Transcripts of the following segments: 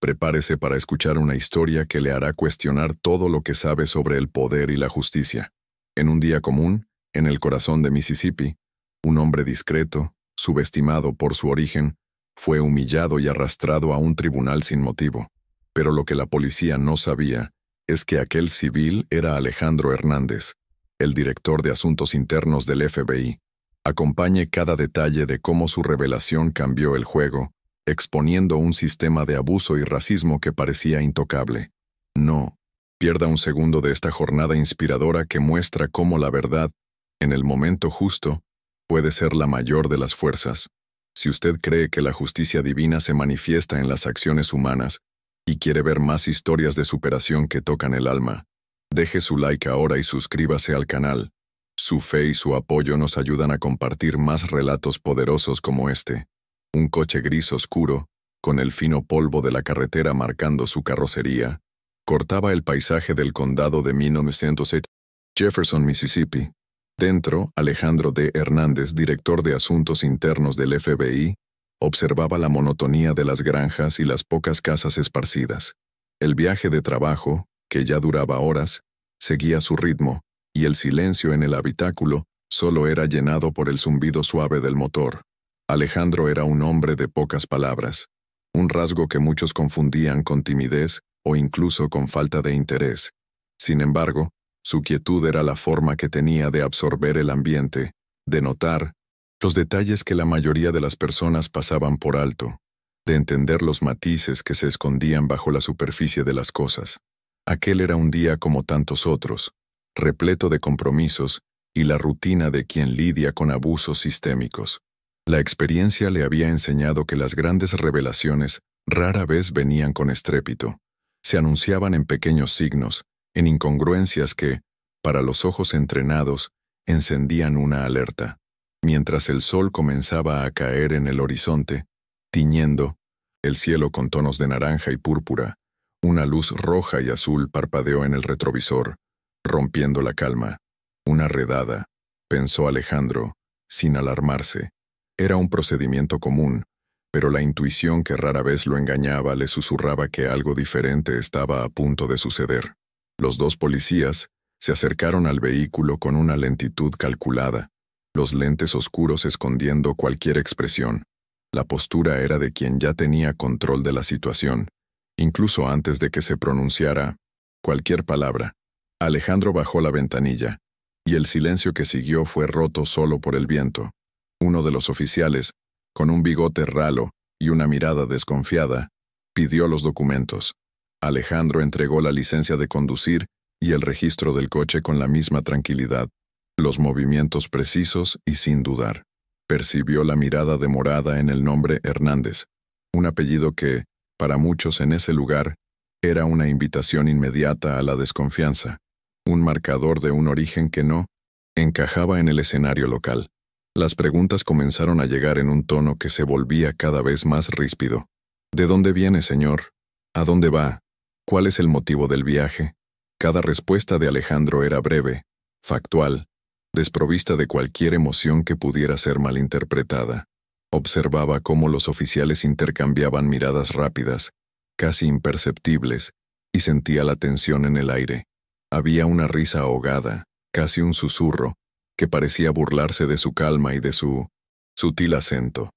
Prepárese para escuchar una historia que le hará cuestionar todo lo que sabe sobre el poder y la justicia. En un día común, en el corazón de Mississippi, un hombre discreto, subestimado por su origen, fue humillado y arrastrado a un tribunal sin motivo. Pero lo que la policía no sabía es que aquel civil era Alejandro Hernández, el director de Asuntos Internos del FBI. Acompañe cada detalle de cómo su revelación cambió el juego, exponiendo un sistema de abuso y racismo que parecía intocable. No pierda un segundo de esta jornada inspiradora que muestra cómo la verdad, en el momento justo, puede ser la mayor de las fuerzas. Si usted cree que la justicia divina se manifiesta en las acciones humanas y quiere ver más historias de superación que tocan el alma, deje su like ahora y suscríbase al canal. Su fe y su apoyo nos ayudan a compartir más relatos poderosos como este. Un coche gris oscuro, con el fino polvo de la carretera marcando su carrocería, cortaba el paisaje del condado de 1908, Jefferson, Mississippi. Dentro, Alejandro D. Hernández, director de Asuntos Internos del FBI, observaba la monotonía de las granjas y las pocas casas esparcidas. El viaje de trabajo, que ya duraba horas, seguía su ritmo, y el silencio en el habitáculo solo era llenado por el zumbido suave del motor. Alejandro era un hombre de pocas palabras, un rasgo que muchos confundían con timidez o incluso con falta de interés. Sin embargo, su quietud era la forma que tenía de absorber el ambiente, de notar los detalles que la mayoría de las personas pasaban por alto, de entender los matices que se escondían bajo la superficie de las cosas. Aquel era un día como tantos otros, repleto de compromisos y la rutina de quien lidia con abusos sistémicos. La experiencia le había enseñado que las grandes revelaciones rara vez venían con estrépito. Se anunciaban en pequeños signos, en incongruencias que, para los ojos entrenados, encendían una alerta. Mientras el sol comenzaba a caer en el horizonte, tiñendo el cielo con tonos de naranja y púrpura, una luz roja y azul parpadeó en el retrovisor, rompiendo la calma. Una redada, pensó Alejandro, sin alarmarse. Era un procedimiento común, pero la intuición que rara vez lo engañaba le susurraba que algo diferente estaba a punto de suceder. Los dos policías se acercaron al vehículo con una lentitud calculada, los lentes oscuros escondiendo cualquier expresión. La postura era de quien ya tenía control de la situación, incluso antes de que se pronunciara cualquier palabra. Alejandro bajó la ventanilla, y el silencio que siguió fue roto solo por el viento. Uno de los oficiales, con un bigote ralo y una mirada desconfiada, pidió los documentos. Alejandro entregó la licencia de conducir y el registro del coche con la misma tranquilidad, los movimientos precisos y sin dudar. Percibió la mirada demorada en el nombre Hernández, un apellido que, para muchos en ese lugar, era una invitación inmediata a la desconfianza, un marcador de un origen que no encajaba en el escenario local. Las preguntas comenzaron a llegar en un tono que se volvía cada vez más ríspido. ¿De dónde viene, señor? ¿A dónde va? ¿Cuál es el motivo del viaje? Cada respuesta de Alejandro era breve, factual, desprovista de cualquier emoción que pudiera ser malinterpretada. Observaba cómo los oficiales intercambiaban miradas rápidas, casi imperceptibles, y sentía la tensión en el aire. Había una risa ahogada, casi un susurro, que parecía burlarse de su calma y de su sutil acento.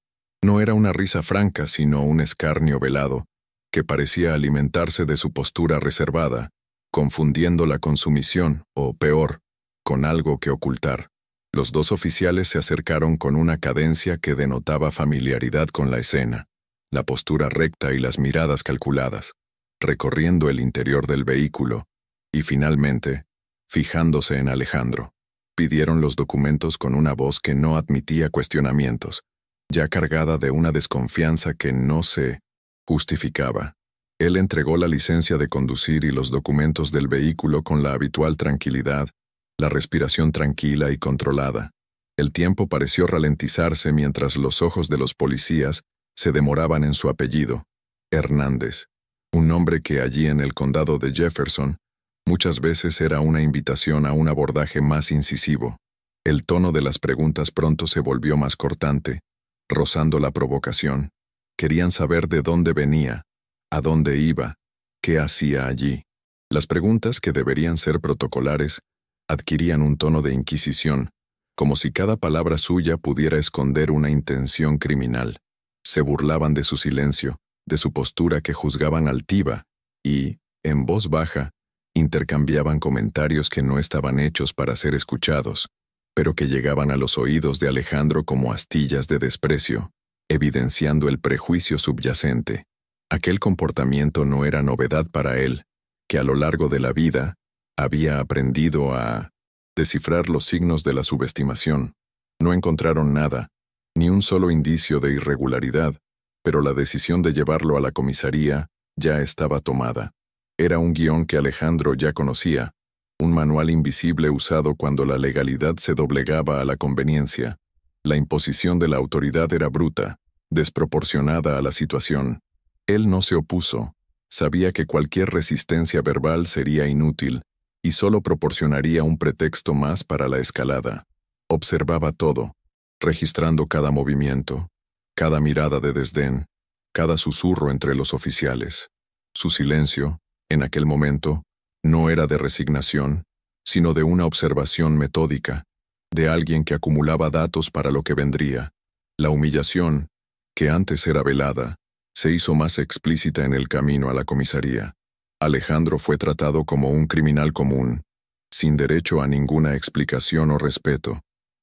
No era una risa franca, sino un escarnio velado, que parecía alimentarse de su postura reservada, confundiéndola con sumisión, o peor, con algo que ocultar. Los dos oficiales se acercaron con una cadencia que denotaba familiaridad con la escena, la postura recta y las miradas calculadas, recorriendo el interior del vehículo, y finalmente, fijándose en Alejandro. Pidieron los documentos con una voz que no admitía cuestionamientos, ya cargada de una desconfianza que no se justificaba. Él entregó la licencia de conducir y los documentos del vehículo con la habitual tranquilidad, la respiración tranquila y controlada. El tiempo pareció ralentizarse mientras los ojos de los policías se demoraban en su apellido, Hernández, un nombre que allí en el condado de Jefferson muchas veces era una invitación a un abordaje más incisivo. El tono de las preguntas pronto se volvió más cortante, rozando la provocación. Querían saber de dónde venía, ¿A dónde iba? ¿Qué hacía allí? Las preguntas, que deberían ser protocolares, adquirían un tono de inquisición, como si cada palabra suya pudiera esconder una intención criminal. Se burlaban de su silencio, de su postura que juzgaban altiva, y, en voz baja, intercambiaban comentarios que no estaban hechos para ser escuchados, pero que llegaban a los oídos de Alejandro como astillas de desprecio, evidenciando el prejuicio subyacente. Aquel comportamiento no era novedad para él, que a lo largo de la vida había aprendido a descifrar los signos de la subestimación. No encontraron nada, ni un solo indicio de irregularidad, pero la decisión de llevarlo a la comisaría ya estaba tomada. Era un guión que Alejandro ya conocía, un manual invisible usado cuando la legalidad se doblegaba a la conveniencia. La imposición de la autoridad era bruta, desproporcionada a la situación. Él no se opuso. Sabía que cualquier resistencia verbal sería inútil y solo proporcionaría un pretexto más para la escalada. Observaba todo, registrando cada movimiento, cada mirada de desdén, cada susurro entre los oficiales. Su silencio, en aquel momento, no era de resignación, sino de una observación metódica, de alguien que acumulaba datos para lo que vendría. La humillación, que antes era velada, se hizo más explícita en el camino a la comisaría. Alejandro fue tratado como un criminal común, sin derecho a ninguna explicación o respeto.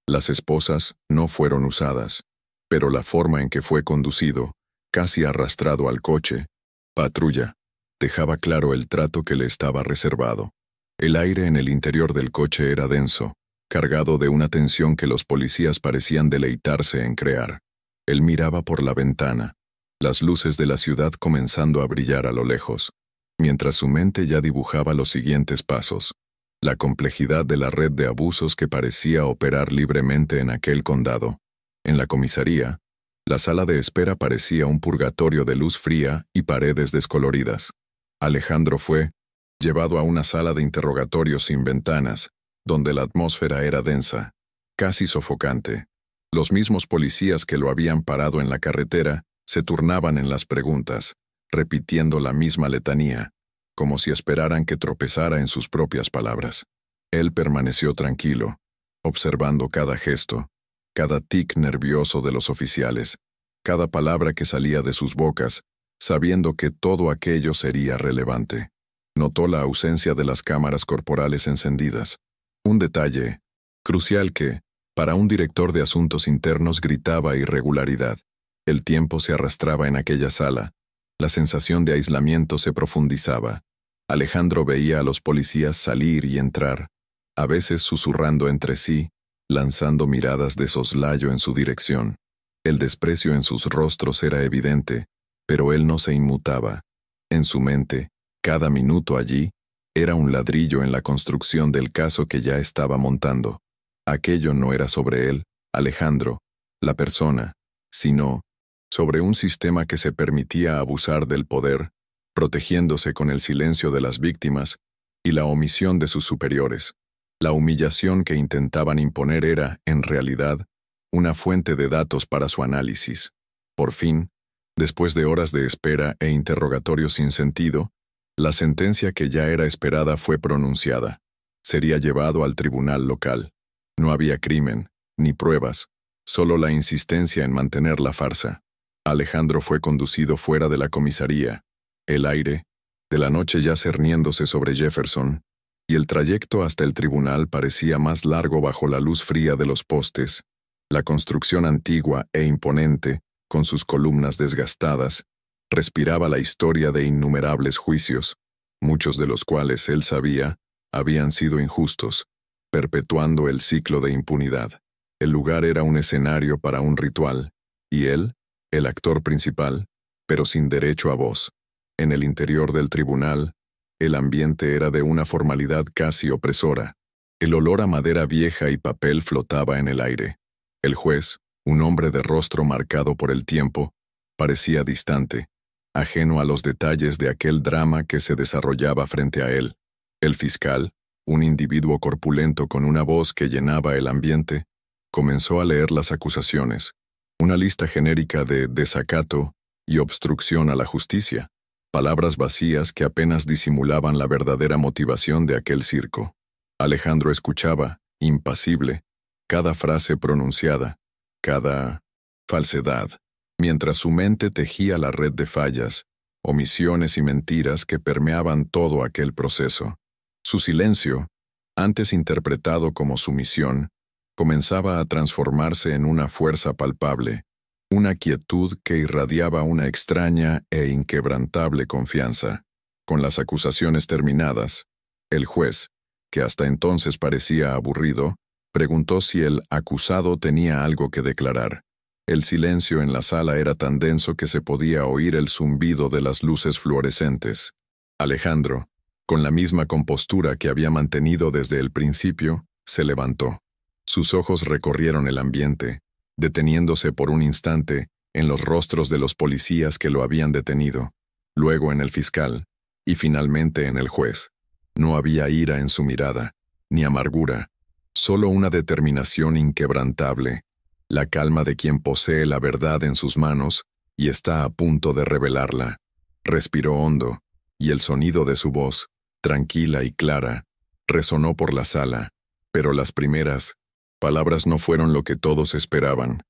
Las esposas no fueron usadas, pero la forma en que fue conducido, casi arrastrado al coche, patrulla, dejaba claro el trato que le estaba reservado. El aire en el interior del coche era denso, cargado de una tensión que los policías parecían deleitarse en crear. Él miraba por la ventana, las luces de la ciudad comenzando a brillar a lo lejos, mientras su mente ya dibujaba los siguientes pasos. La complejidad de la red de abusos que parecía operar libremente en aquel condado. En la comisaría, la sala de espera parecía un purgatorio de luz fría y paredes descoloridas. Alejandro fue llevado a una sala de interrogatorios sin ventanas, donde la atmósfera era densa, casi sofocante. Los mismos policías que lo habían parado en la carretera se turnaban en las preguntas, repitiendo la misma letanía, como si esperaran que tropezara en sus propias palabras. Él permaneció tranquilo, observando cada gesto, cada tic nervioso de los oficiales, cada palabra que salía de sus bocas, sabiendo que todo aquello sería relevante. Notó la ausencia de las cámaras corporales encendidas, un detalle crucial que, para un director de asuntos internos, gritaba irregularidad. El tiempo se arrastraba en aquella sala, la sensación de aislamiento se profundizaba. Alejandro veía a los policías salir y entrar, a veces susurrando entre sí, lanzando miradas de soslayo en su dirección. El desprecio en sus rostros era evidente, pero él no se inmutaba. En su mente, cada minuto allí, era un ladrillo en la construcción del caso que ya estaba montando. Aquello no era sobre él, Alejandro, la persona, sino sobre un sistema que se permitía abusar del poder, protegiéndose con el silencio de las víctimas y la omisión de sus superiores. La humillación que intentaban imponer era, en realidad, una fuente de datos para su análisis. Por fin, después de horas de espera e interrogatorios sin sentido, la sentencia que ya era esperada fue pronunciada. Sería llevado al tribunal local. No había crimen, ni pruebas, solo la insistencia en mantener la farsa. Alejandro fue conducido fuera de la comisaría, el aire de la noche ya cerniéndose sobre Jefferson, y el trayecto hasta el tribunal parecía más largo bajo la luz fría de los postes. La construcción antigua e imponente, con sus columnas desgastadas, respiraba la historia de innumerables juicios, muchos de los cuales, él sabía, habían sido injustos, perpetuando el ciclo de impunidad. El lugar era un escenario para un ritual, y él, el actor principal, pero sin derecho a voz. En el interior del tribunal, el ambiente era de una formalidad casi opresora. El olor a madera vieja y papel flotaba en el aire. El juez, un hombre de rostro marcado por el tiempo, parecía distante, ajeno a los detalles de aquel drama que se desarrollaba frente a él. El fiscal, un individuo corpulento con una voz que llenaba el ambiente, comenzó a leer las acusaciones, una lista genérica de desacato y obstrucción a la justicia. palabras vacías que apenas disimulaban la verdadera motivación de aquel circo. Alejandro escuchaba, impasible, cada frase pronunciada, cada falsedad, mientras su mente tejía la red de fallas, omisiones y mentiras que permeaban todo aquel proceso. Su silencio, antes interpretado como sumisión, comenzaba a transformarse en una fuerza palpable, una quietud que irradiaba una extraña e inquebrantable confianza. Con las acusaciones terminadas, el juez, que hasta entonces parecía aburrido, preguntó si el acusado tenía algo que declarar. El silencio en la sala era tan denso que se podía oír el zumbido de las luces fluorescentes. Alejandro, con la misma compostura que había mantenido desde el principio, se levantó. Sus ojos recorrieron el ambiente, deteniéndose por un instante en los rostros de los policías que lo habían detenido, luego en el fiscal, y finalmente en el juez. No había ira en su mirada, ni amargura, solo una determinación inquebrantable, la calma de quien posee la verdad en sus manos y está a punto de revelarla. Respiró hondo, y el sonido de su voz, tranquila y clara, resonó por la sala, pero las primeras palabras no fueron lo que todos esperaban.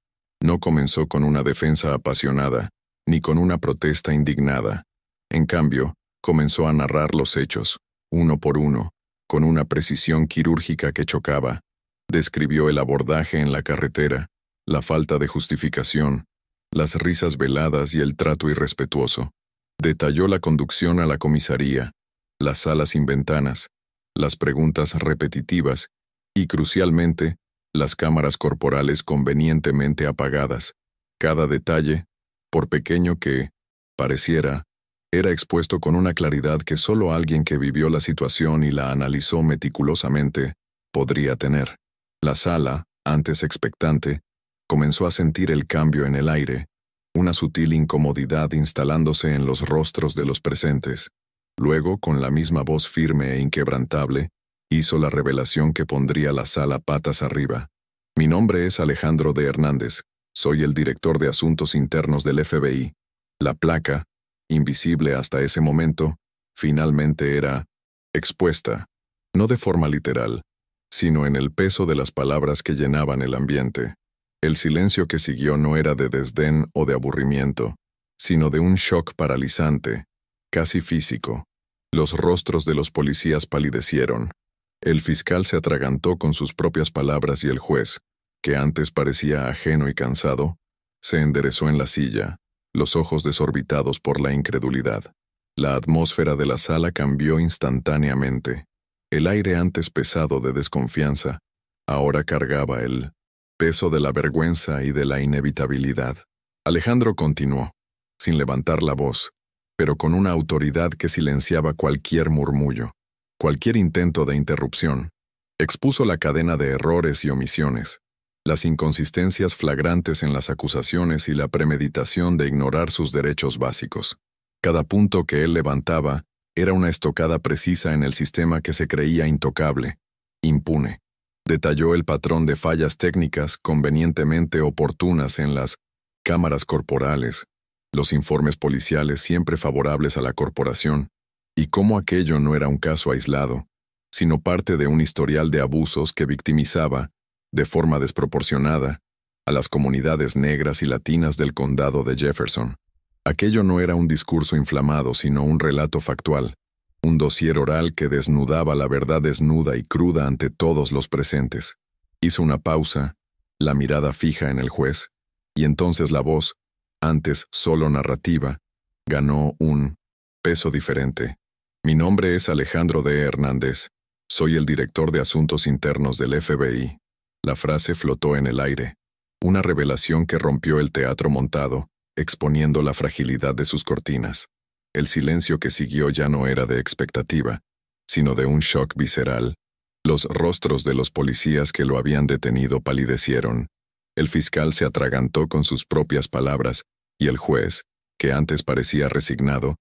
No comenzó con una defensa apasionada, ni con una protesta indignada. En cambio, comenzó a narrar los hechos, uno por uno, con una precisión quirúrgica que chocaba. Describió el abordaje en la carretera, la falta de justificación, las risas veladas y el trato irrespetuoso. Detalló la conducción a la comisaría, las salas sin ventanas, las preguntas repetitivas y, crucialmente, las cámaras corporales convenientemente apagadas. Cada detalle, por pequeño que pareciera, era expuesto con una claridad que solo alguien que vivió la situación y la analizó meticulosamente podría tener. La sala, antes expectante, comenzó a sentir el cambio en el aire, una sutil incomodidad instalándose en los rostros de los presentes. Luego, con la misma voz firme e inquebrantable, hizo la revelación que pondría la sala patas arriba. Mi nombre es Alejandro de Hernández, soy el director de Asuntos Internos del FBI. La placa, invisible hasta ese momento, finalmente era expuesta, no de forma literal, sino en el peso de las palabras que llenaban el ambiente. El silencio que siguió no era de desdén o de aburrimiento, sino de un shock paralizante, casi físico. Los rostros de los policías palidecieron. El fiscal se atragantó con sus propias palabras y el juez, que antes parecía ajeno y cansado, se enderezó en la silla, los ojos desorbitados por la incredulidad. La atmósfera de la sala cambió instantáneamente. El aire antes pesado de desconfianza, ahora cargaba el peso de la vergüenza y de la inevitabilidad. Alejandro continuó, sin levantar la voz, pero con una autoridad que silenciaba cualquier murmullo, cualquier intento de interrupción. Expuso la cadena de errores y omisiones, las inconsistencias flagrantes en las acusaciones y la premeditación de ignorar sus derechos básicos. Cada punto que él levantaba era una estocada precisa en el sistema que se creía intocable, impune. Detalló el patrón de fallas técnicas convenientemente oportunas en las cámaras corporales, los informes policiales siempre favorables a la corporación, y cómo aquello no era un caso aislado, sino parte de un historial de abusos que victimizaba, de forma desproporcionada, a las comunidades negras y latinas del condado de Jefferson. Aquello no era un discurso inflamado, sino un relato factual, un dossier oral que desnudaba la verdad desnuda y cruda ante todos los presentes. Hizo una pausa, la mirada fija en el juez, y entonces la voz, antes solo narrativa, ganó un peso diferente. Mi nombre es Alejandro D. Hernández. Soy el director de Asuntos Internos del FBI. La frase flotó en el aire, una revelación que rompió el teatro montado, exponiendo la fragilidad de sus cortinas. El silencio que siguió ya no era de expectativa, sino de un shock visceral. Los rostros de los policías que lo habían detenido palidecieron. El fiscal se atragantó con sus propias palabras, y el juez, que antes parecía resignado,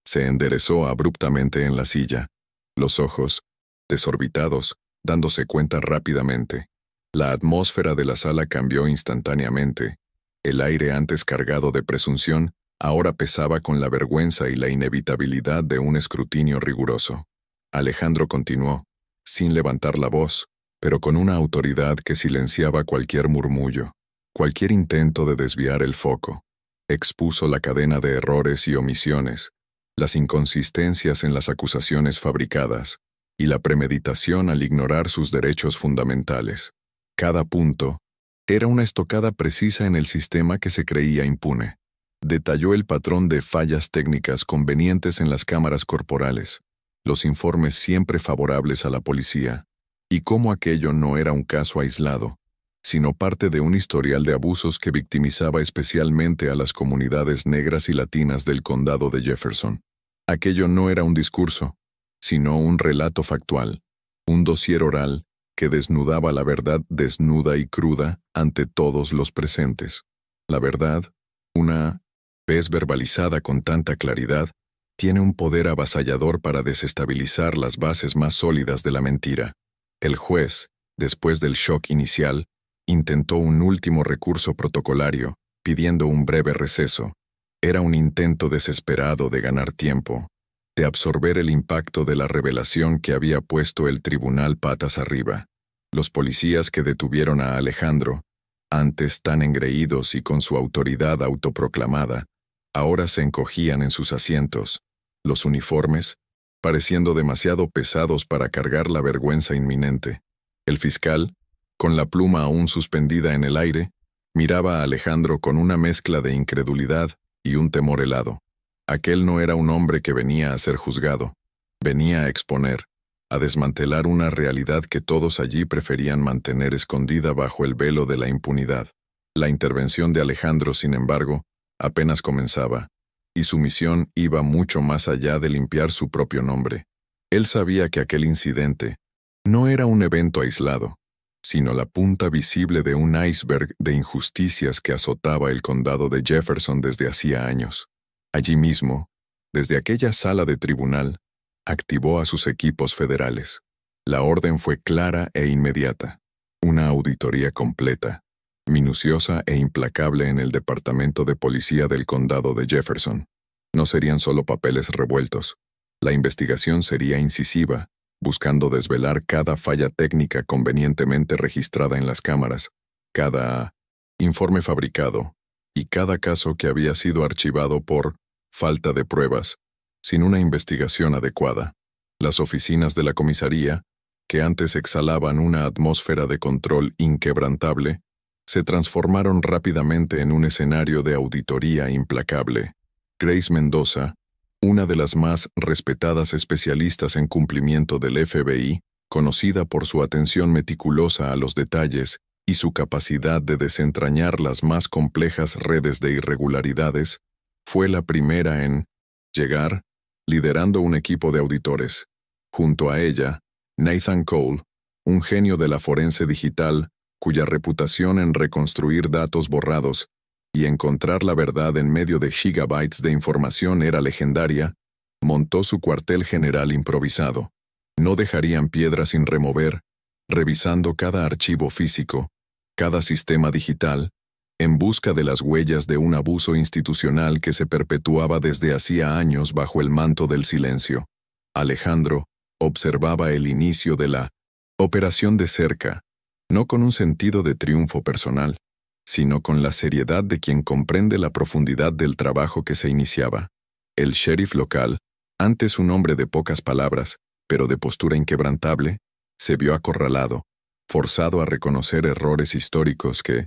se enderezó abruptamente en la silla, los ojos, desorbitados, dándose cuenta rápidamente. La atmósfera de la sala cambió instantáneamente. El aire antes cargado de presunción ahora pesaba con la vergüenza y la inevitabilidad de un escrutinio riguroso. Alejandro continuó, sin levantar la voz, pero con una autoridad que silenciaba cualquier murmullo, cualquier intento de desviar el foco. Expuso la cadena de errores y omisiones, las inconsistencias en las acusaciones fabricadas, y la premeditación al ignorar sus derechos fundamentales. Cada punto era una estocada precisa en el sistema que se creía impune. Detalló el patrón de fallas técnicas convenientes en las cámaras corporales, los informes siempre favorables a la policía, y cómo aquello no era un caso aislado, sino parte de un historial de abusos que victimizaba especialmente a las comunidades negras y latinas del condado de Jefferson. Aquello no era un discurso, sino un relato factual, un dossier oral que desnudaba la verdad desnuda y cruda ante todos los presentes. La verdad, una vez verbalizada con tanta claridad, tiene un poder avasallador para desestabilizar las bases más sólidas de la mentira. El juez, después del shock inicial, intentó un último recurso protocolario, pidiendo un breve receso. Era un intento desesperado de ganar tiempo, de absorber el impacto de la revelación que había puesto el tribunal patas arriba. Los policías que detuvieron a Alejandro, antes tan engreídos y con su autoridad autoproclamada, ahora se encogían en sus asientos, los uniformes, pareciendo demasiado pesados para cargar la vergüenza inminente. El fiscal, con la pluma aún suspendida en el aire, miraba a Alejandro con una mezcla de incredulidad y un temor helado. Aquel no era un hombre que venía a ser juzgado, venía a exponer, a desmantelar una realidad que todos allí preferían mantener escondida bajo el velo de la impunidad. La intervención de Alejandro, sin embargo, apenas comenzaba, y su misión iba mucho más allá de limpiar su propio nombre. Él sabía que aquel incidente no era un evento aislado, sino la punta visible de un iceberg de injusticias que azotaba el condado de Jefferson desde hacía años. Allí mismo, desde aquella sala de tribunal, activó a sus equipos federales. La orden fue clara e inmediata. Una auditoría completa, minuciosa e implacable en el Departamento de Policía del Condado de Jefferson. No serían solo papeles revueltos. La investigación sería incisiva, buscando desvelar cada falla técnica convenientemente registrada en las cámaras, cada informe fabricado y cada caso que había sido archivado por falta de pruebas, sin una investigación adecuada. Las oficinas de la comisaría, que antes exhalaban una atmósfera de control inquebrantable, se transformaron rápidamente en un escenario de auditoría implacable. Grace Mendoza, una de las más respetadas especialistas en cumplimiento del FBI, conocida por su atención meticulosa a los detalles y su capacidad de desentrañar las más complejas redes de irregularidades, fue la primera en llegar, liderando un equipo de auditores. Junto a ella, Nathan Cole, un genio de la forense digital, cuya reputación en reconstruir datos borrados y encontrar la verdad en medio de gigabytes de información era legendaria, montó su cuartel general improvisado. No dejarían piedra sin remover, revisando cada archivo físico, cada sistema digital, en busca de las huellas de un abuso institucional que se perpetuaba desde hacía años bajo el manto del silencio. Alejandro observaba el inicio de la operación de cerca, no con un sentido de triunfo personal, sino con la seriedad de quien comprende la profundidad del trabajo que se iniciaba. El sheriff local, antes un hombre de pocas palabras, pero de postura inquebrantable, se vio acorralado, forzado a reconocer errores históricos que,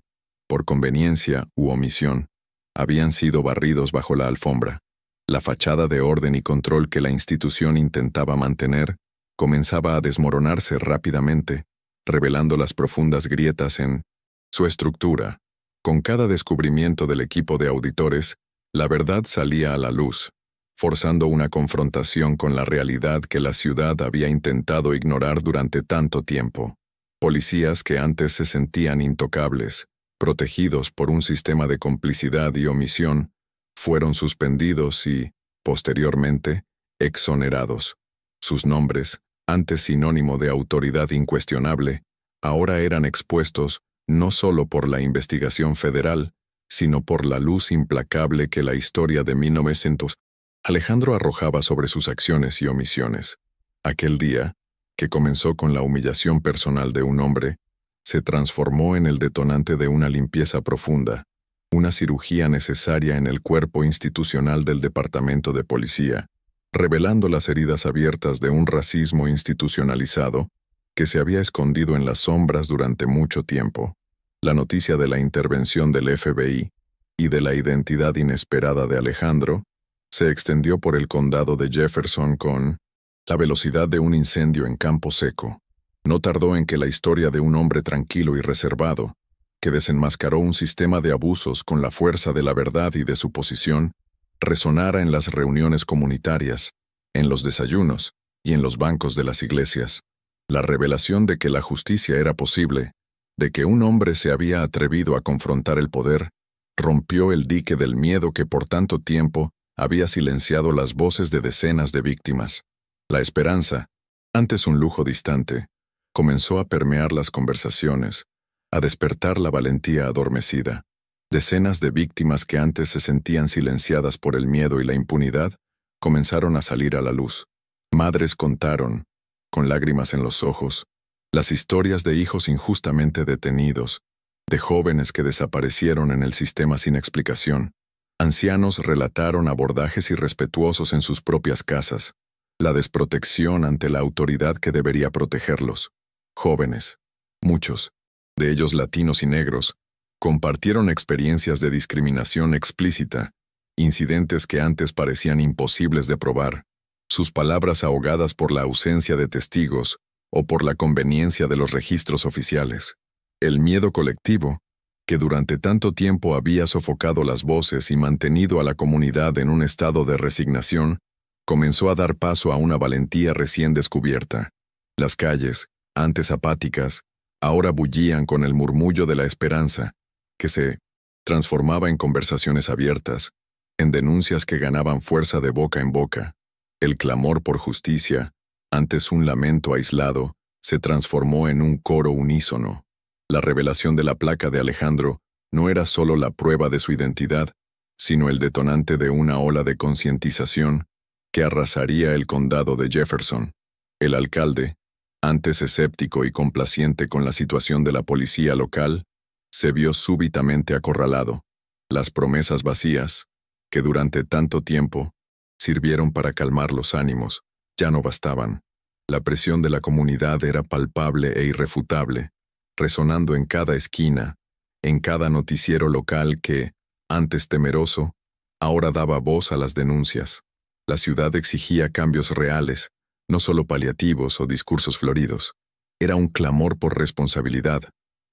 por conveniencia u omisión, habían sido barridos bajo la alfombra. La fachada de orden y control que la institución intentaba mantener comenzaba a desmoronarse rápidamente, revelando las profundas grietas en su estructura. Con cada descubrimiento del equipo de auditores, la verdad salía a la luz, forzando una confrontación con la realidad que la ciudad había intentado ignorar durante tanto tiempo. Policías que antes se sentían intocables, protegidos por un sistema de complicidad y omisión, fueron suspendidos y, posteriormente, exonerados. Sus nombres, antes sinónimo de autoridad incuestionable, ahora eran expuestos no solo por la investigación federal, sino por la luz implacable que la historia de 1900 Alejandro arrojaba sobre sus acciones y omisiones. Aquel día, que comenzó con la humillación personal de un hombre, se transformó en el detonante de una limpieza profunda, una cirugía necesaria en el cuerpo institucional del Departamento de Policía, revelando las heridas abiertas de un racismo institucionalizado que se había escondido en las sombras durante mucho tiempo. La noticia de la intervención del FBI y de la identidad inesperada de Alejandro se extendió por el condado de Jefferson con la velocidad de un incendio en campo seco. No tardó en que la historia de un hombre tranquilo y reservado, que desenmascaró un sistema de abusos con la fuerza de la verdad y de su posición, resonara en las reuniones comunitarias, en los desayunos y en los bancos de las iglesias. La revelación de que la justicia era posible, de que un hombre se había atrevido a confrontar el poder, rompió el dique del miedo que por tanto tiempo había silenciado las voces de decenas de víctimas. La esperanza, antes un lujo distante, comenzó a permear las conversaciones, a despertar la valentía adormecida. Decenas de víctimas que antes se sentían silenciadas por el miedo y la impunidad, comenzaron a salir a la luz. Madres contaron, con lágrimas en los ojos, las historias de hijos injustamente detenidos, de jóvenes que desaparecieron en el sistema sin explicación. Ancianos relataron abordajes irrespetuosos en sus propias casas, la desprotección ante la autoridad que debería protegerlos. Jóvenes, muchos, de ellos latinos y negros, compartieron experiencias de discriminación explícita, incidentes que antes parecían imposibles de probar, sus palabras ahogadas por la ausencia de testigos o por la conveniencia de los registros oficiales. El miedo colectivo, que durante tanto tiempo había sofocado las voces y mantenido a la comunidad en un estado de resignación, comenzó a dar paso a una valentía recién descubierta. Las calles, antes apáticas, ahora bullían con el murmullo de la esperanza, que se transformaba en conversaciones abiertas, en denuncias que ganaban fuerza de boca en boca. El clamor por justicia, antes un lamento aislado, se transformó en un coro unísono. La revelación de la placa de Alejandro no era solo la prueba de su identidad, sino el detonante de una ola de concientización que arrasaría el condado de Jefferson. El alcalde, antes escéptico y complaciente con la situación de la policía local, se vio súbitamente acorralado. Las promesas vacías, que durante tanto tiempo sirvieron para calmar los ánimos, ya no bastaban. La presión de la comunidad era palpable e irrefutable, resonando en cada esquina, en cada noticiero local que, antes temeroso, ahora daba voz a las denuncias. La ciudad exigía cambios reales, no solo paliativos o discursos floridos. Era un clamor por responsabilidad,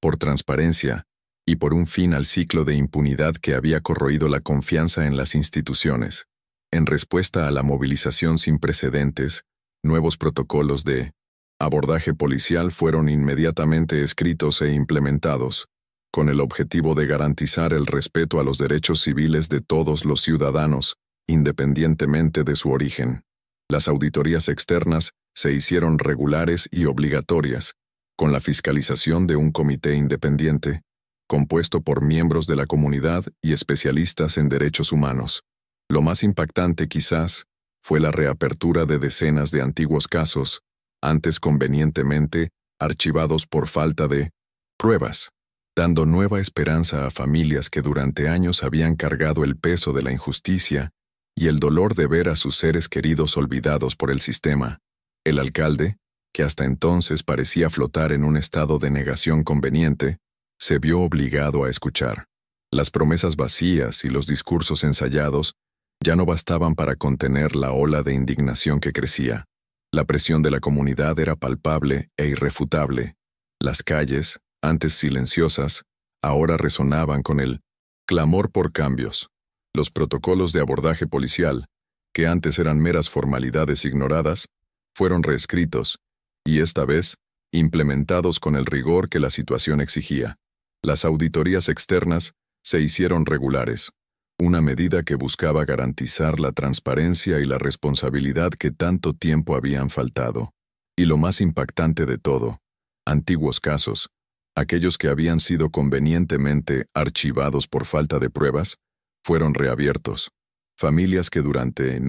por transparencia y por un fin al ciclo de impunidad que había corroído la confianza en las instituciones. En respuesta a la movilización sin precedentes, nuevos protocolos de abordaje policial fueron inmediatamente escritos e implementados, con el objetivo de garantizar el respeto a los derechos civiles de todos los ciudadanos, independientemente de su origen. Las auditorías externas se hicieron regulares y obligatorias, con la fiscalización de un comité independiente, compuesto por miembros de la comunidad y especialistas en derechos humanos. Lo más impactante, quizás, fue la reapertura de decenas de antiguos casos, antes convenientemente archivados por falta de pruebas, dando nueva esperanza a familias que durante años habían cargado el peso de la injusticia y el dolor de ver a sus seres queridos olvidados por el sistema. El alcalde, que hasta entonces parecía flotar en un estado de negación conveniente, se vio obligado a escuchar. Las promesas vacías y los discursos ensayados ya no bastaban para contener la ola de indignación que crecía. La presión de la comunidad era palpable e irrefutable. Las calles, antes silenciosas, ahora resonaban con el clamor por cambios. Los protocolos de abordaje policial, que antes eran meras formalidades ignoradas, fueron reescritos, y esta vez, implementados con el rigor que la situación exigía. Las auditorías externas se hicieron regulares, una medida que buscaba garantizar la transparencia y la responsabilidad que tanto tiempo habían faltado. Y lo más impactante de todo, antiguos casos, Aquellos que habían sido convenientemente archivados por falta de pruebas fueron reabiertos. Familias que durante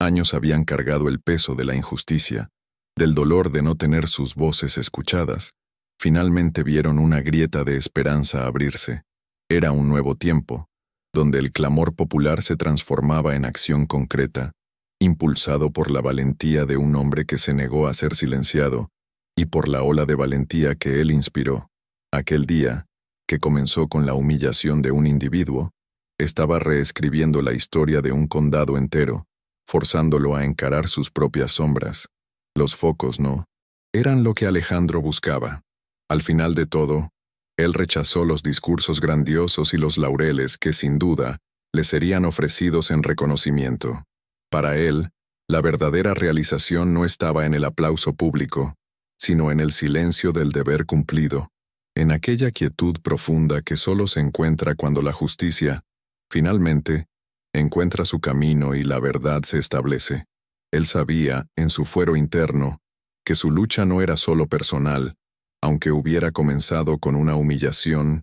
años habían cargado el peso de la injusticia, del dolor de no tener sus voces escuchadas, finalmente vieron una grieta de esperanza abrirse. Era un nuevo tiempo, donde el clamor popular se transformaba en acción concreta, impulsado por la valentía de un hombre que se negó a ser silenciado y por la ola de valentía que él inspiró. Aquel día, que comenzó con la humillación de un individuo, estaba reescribiendo la historia de un condado entero, forzándolo a encarar sus propias sombras. Los focos no eran lo que Alejandro buscaba. Al final de todo, él rechazó los discursos grandiosos y los laureles que, sin duda, le serían ofrecidos en reconocimiento. Para él, la verdadera realización no estaba en el aplauso público, sino en el silencio del deber cumplido, en aquella quietud profunda que solo se encuentra cuando la justicia, finalmente, encuentra su camino y la verdad se establece. Él sabía, en su fuero interno, que su lucha no era solo personal, aunque hubiera comenzado con una humillación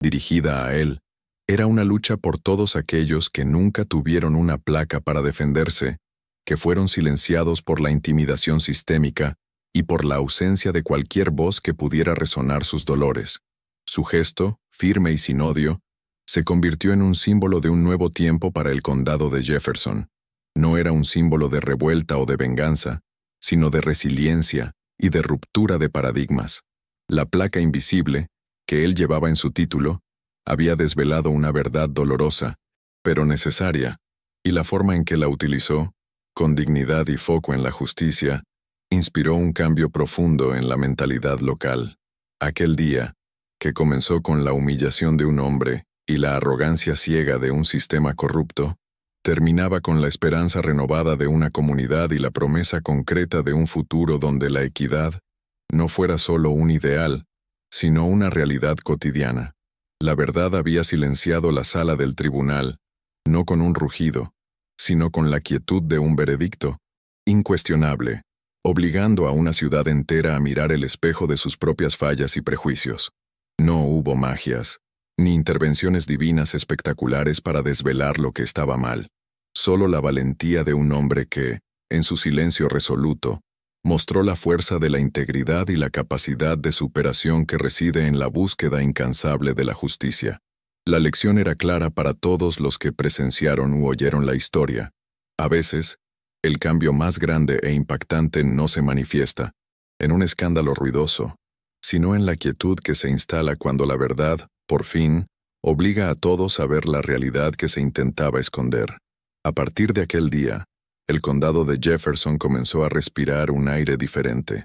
dirigida a él, era una lucha por todos aquellos que nunca tuvieron una placa para defenderse, que fueron silenciados por la intimidación sistémica y por la ausencia de cualquier voz que pudiera resonar sus dolores. Su gesto, firme y sin odio, se convirtió en un símbolo de un nuevo tiempo para el condado de Jefferson. No era un símbolo de revuelta o de venganza, sino de resiliencia y de ruptura de paradigmas. La placa invisible, que él llevaba en su título, había desvelado una verdad dolorosa, pero necesaria, y la forma en que la utilizó, con dignidad y foco en la justicia, inspiró un cambio profundo en la mentalidad local. Aquel día, que comenzó con la humillación de un hombre y la arrogancia ciega de un sistema corrupto, terminaba con la esperanza renovada de una comunidad y la promesa concreta de un futuro donde la equidad no fuera solo un ideal, sino una realidad cotidiana. La verdad había silenciado la sala del tribunal, no con un rugido, sino con la quietud de un veredicto, incuestionable, obligando a una ciudad entera a mirar el espejo de sus propias fallas y prejuicios. No hubo magias, ni intervenciones divinas espectaculares para desvelar lo que estaba mal. Solo la valentía de un hombre que, en su silencio resoluto, mostró la fuerza de la integridad y la capacidad de superación que reside en la búsqueda incansable de la justicia. La lección era clara para todos los que presenciaron u oyeron la historia. A veces, el cambio más grande e impactante no se manifiesta en un escándalo ruidoso, sino en la quietud que se instala cuando la verdad, por fin, obliga a todos a ver la realidad que se intentaba esconder. A partir de aquel día, el condado de Jefferson comenzó a respirar un aire diferente.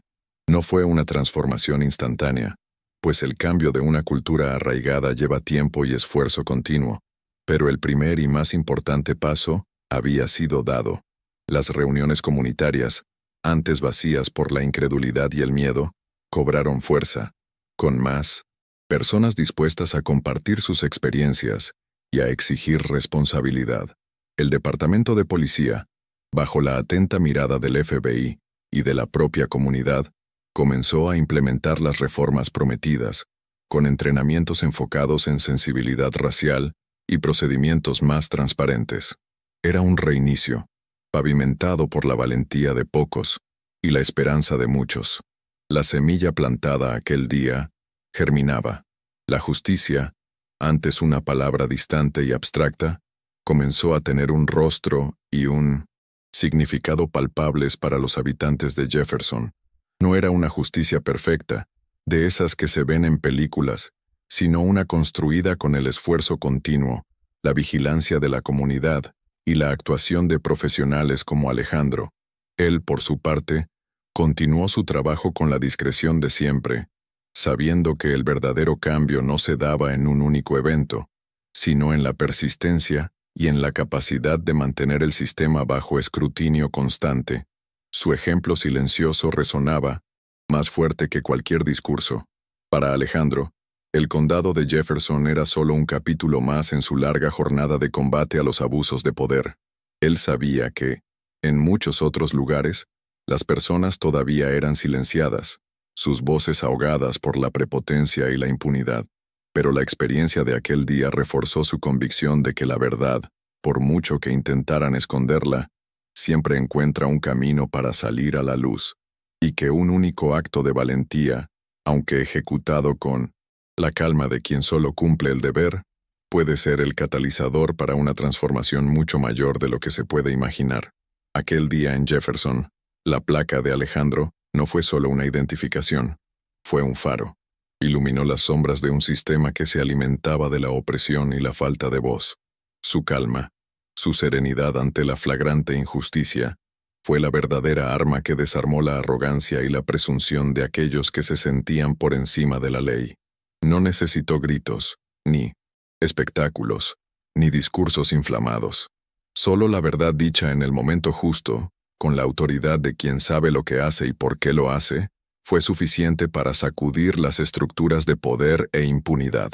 No fue una transformación instantánea, pues el cambio de una cultura arraigada lleva tiempo y esfuerzo continuo, pero el primer y más importante paso había sido dado. Las reuniones comunitarias, antes vacías por la incredulidad y el miedo, cobraron fuerza, con más personas dispuestas a compartir sus experiencias y a exigir responsabilidad. El Departamento de Policía, bajo la atenta mirada del FBI y de la propia comunidad, comenzó a implementar las reformas prometidas, con entrenamientos enfocados en sensibilidad racial y procedimientos más transparentes. Era un reinicio, pavimentado por la valentía de pocos y la esperanza de muchos. La semilla plantada aquel día germinaba. La justicia, antes una palabra distante y abstracta, comenzó a tener un rostro y un significado palpables para los habitantes de Jefferson. No era una justicia perfecta, de esas que se ven en películas, sino una construida con el esfuerzo continuo, la vigilancia de la comunidad y la actuación de profesionales como Alejandro. Él, por su parte, continuó su trabajo con la discreción de siempre, sabiendo que el verdadero cambio no se daba en un único evento, sino en la persistencia y en la capacidad de mantener el sistema bajo escrutinio constante. Su ejemplo silencioso resonaba, más fuerte que cualquier discurso. Para Alejandro, el condado de Jefferson era solo un capítulo más en su larga jornada de combate a los abusos de poder. Él sabía que, en muchos otros lugares, las personas todavía eran silenciadas, sus voces ahogadas por la prepotencia y la impunidad. Pero la experiencia de aquel día reforzó su convicción de que la verdad, por mucho que intentaran esconderla, siempre encuentra un camino para salir a la luz, y que un único acto de valentía, aunque ejecutado con la calma de quien solo cumple el deber, puede ser el catalizador para una transformación mucho mayor de lo que se puede imaginar. Aquel día en Jefferson, la placa de Alejandro no fue solo una identificación, fue un faro. Iluminó las sombras de un sistema que se alimentaba de la opresión y la falta de voz. Su calma, su serenidad ante la flagrante injusticia, fue la verdadera arma que desarmó la arrogancia y la presunción de aquellos que se sentían por encima de la ley. No necesitó gritos, ni espectáculos, ni discursos inflamados. Solo la verdad dicha en el momento justo, con la autoridad de quien sabe lo que hace y por qué lo hace, fue suficiente para sacudir las estructuras de poder e impunidad.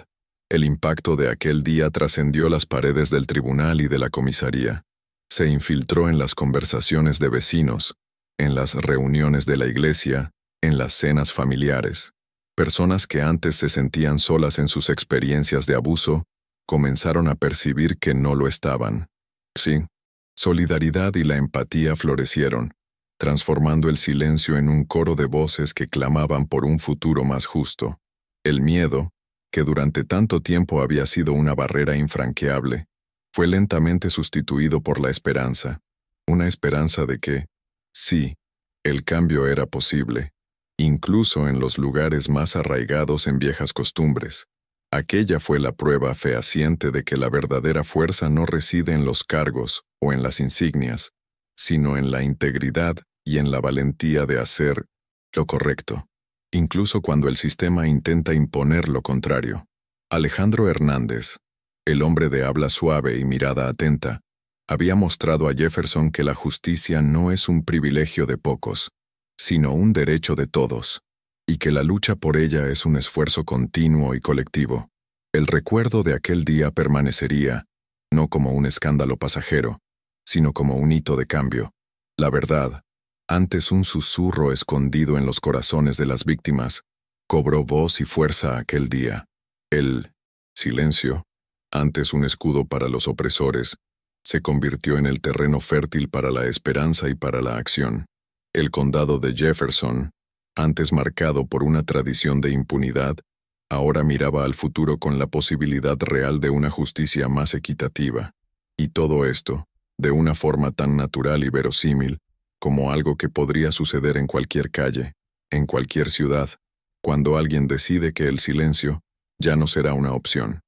El impacto de aquel día trascendió las paredes del tribunal y de la comisaría. Se infiltró en las conversaciones de vecinos, en las reuniones de la iglesia, en las cenas familiares. Personas que antes se sentían solas en sus experiencias de abuso, comenzaron a percibir que no lo estaban. Sí, solidaridad y la empatía florecieron, transformando el silencio en un coro de voces que clamaban por un futuro más justo. El miedo, que durante tanto tiempo había sido una barrera infranqueable, fue lentamente sustituido por la esperanza, una esperanza de que, sí, el cambio era posible, incluso en los lugares más arraigados en viejas costumbres. Aquella fue la prueba fehaciente de que la verdadera fuerza no reside en los cargos o en las insignias, sino en la integridad y en la valentía de hacer lo correcto, incluso cuando el sistema intenta imponer lo contrario. Alejandro Hernández, el hombre de habla suave y mirada atenta, había mostrado a Jefferson que la justicia no es un privilegio de pocos, sino un derecho de todos, y que la lucha por ella es un esfuerzo continuo y colectivo. El recuerdo de aquel día permanecería, no como un escándalo pasajero, sino como un hito de cambio. La verdad, antes un susurro escondido en los corazones de las víctimas, cobró voz y fuerza aquel día. El silencio, antes un escudo para los opresores, se convirtió en el terreno fértil para la esperanza y para la acción. El condado de Jefferson, antes marcado por una tradición de impunidad, ahora miraba al futuro con la posibilidad real de una justicia más equitativa. Y todo esto, de una forma tan natural y verosímil, como algo que podría suceder en cualquier calle, en cualquier ciudad, cuando alguien decide que el silencio ya no será una opción.